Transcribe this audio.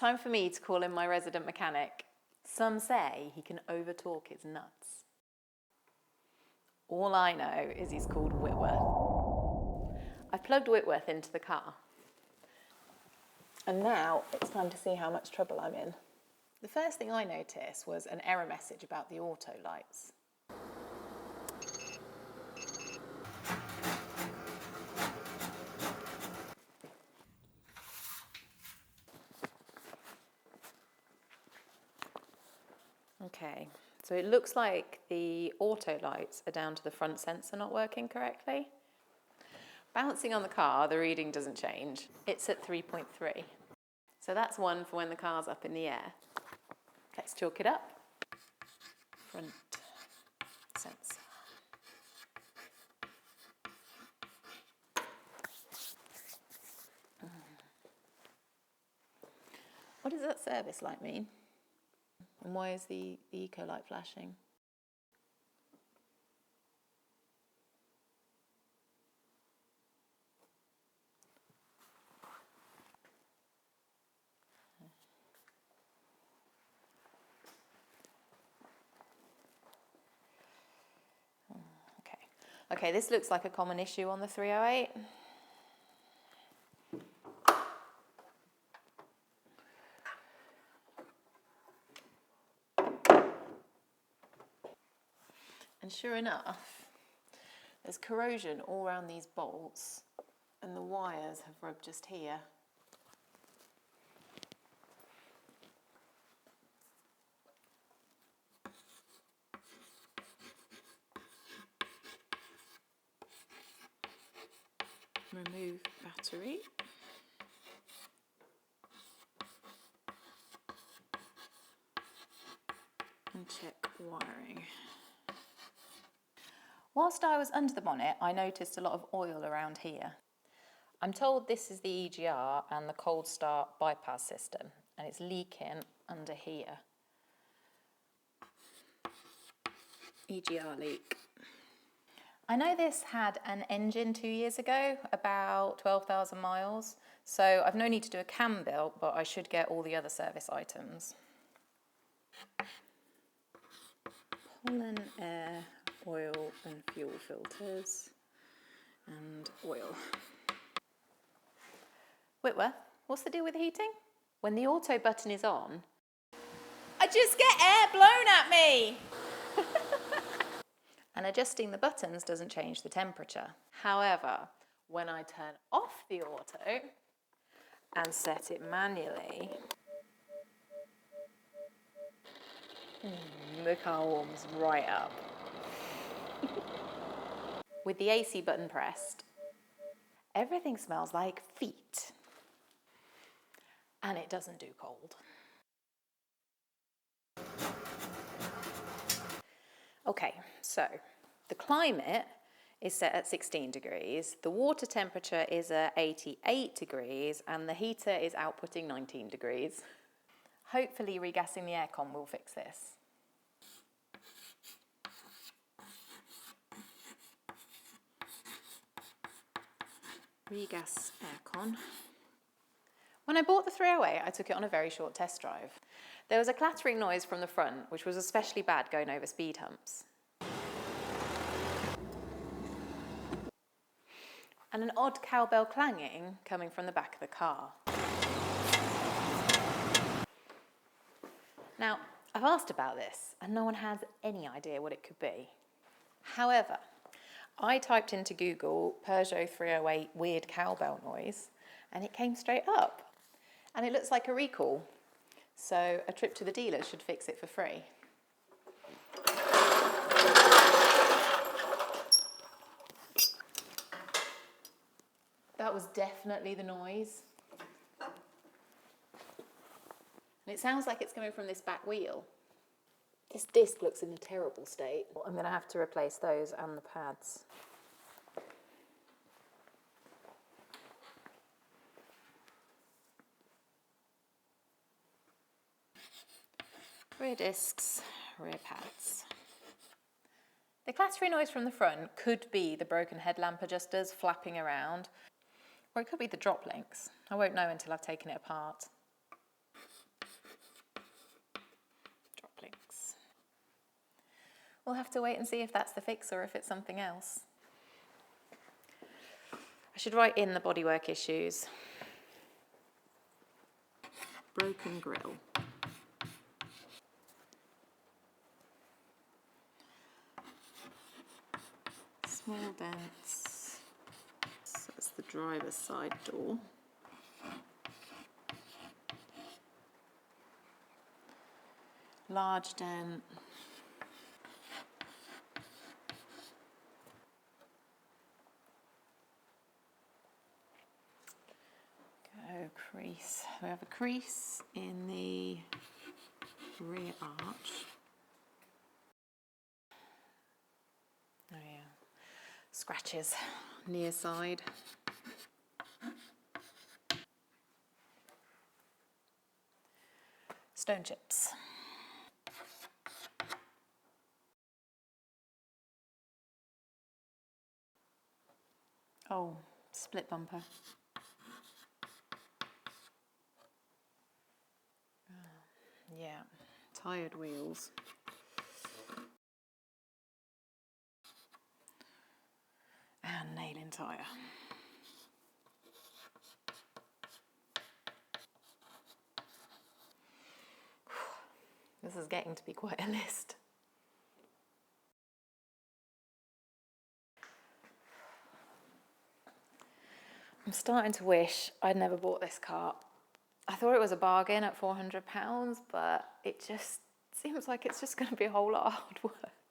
time for me to call in my resident mechanic. Some say he can over-torque his nuts. All I know is he's called Whitworth. I've plugged Whitworth into the car. And now it's time to see how much trouble I'm in. The first thing I noticed was an error message about the auto lights. Okay, so it looks like the auto lights are down to the front sensor not working correctly. Bouncing on the car, the reading doesn't change. It's at 3.3. So that's one for when the car's up in the air. Let's chalk it up. Front sensor. What does that service light mean? And why is the eco light flashing? Okay, this looks like a common issue on the 308. And sure enough, there's corrosion all around these bolts, and the wires have rubbed just here. Remove battery. And check wiring. Whilst I was under the bonnet, I noticed a lot of oil around here. I'm told this is the EGR and the cold start bypass system, and it's leaking under here. EGR leak. I know this had an engine 2 years ago, about 12,000 miles, so I've no need to do a cam build, but I should get all the other service items. Pollen, air, oil and fuel filters, and oil. Whitworth, what's the deal with the heating? When the auto button is on, I just get air blown at me! And adjusting the buttons doesn't change the temperature. However, when I turn off the auto and set it manually, the car warms right up. With the AC button pressed, everything smells like feet. And it doesn't do cold. Okay, so the climate is set at 16 degrees, the water temperature is at 88 degrees, and the heater is outputting 19 degrees. Hopefully regassing the aircon will fix this. Regas aircon. When I bought the 308, I took it on a very short test drive. There was a clattering noise from the front, which was especially bad going over speed humps. And an odd cowbell clanging coming from the back of the car. Now, I've asked about this, and no one has any idea what it could be. However, I typed into Google Peugeot 308 weird cowbell noise, and it came straight up. And it looks like a recall, so a trip to the dealer should fix it for free. That was definitely the noise. And it sounds like it's coming from this back wheel. This disc looks in a terrible state. I'm going to have to replace those and the pads. Rear discs, rear pads. The clattering noise from the front could be the broken headlamp adjusters flapping around, or it could be the drop links. I won't know until I've taken it apart. We'll have to wait and see if that's the fix or if it's something else. I should write in the bodywork issues. Broken grille. Small dents. So it's the driver's side door. Large dent. Crease. We have a crease in the rear arch. Oh yeah. Scratches near side. Stone chips. Oh, split bumper. Yeah, tired wheels. And nailing tyre. This is getting to be quite a list. I'm starting to wish I'd never bought this car. I thought it was a bargain at £400, but it just seems like it's just going to be a whole lot of hard work.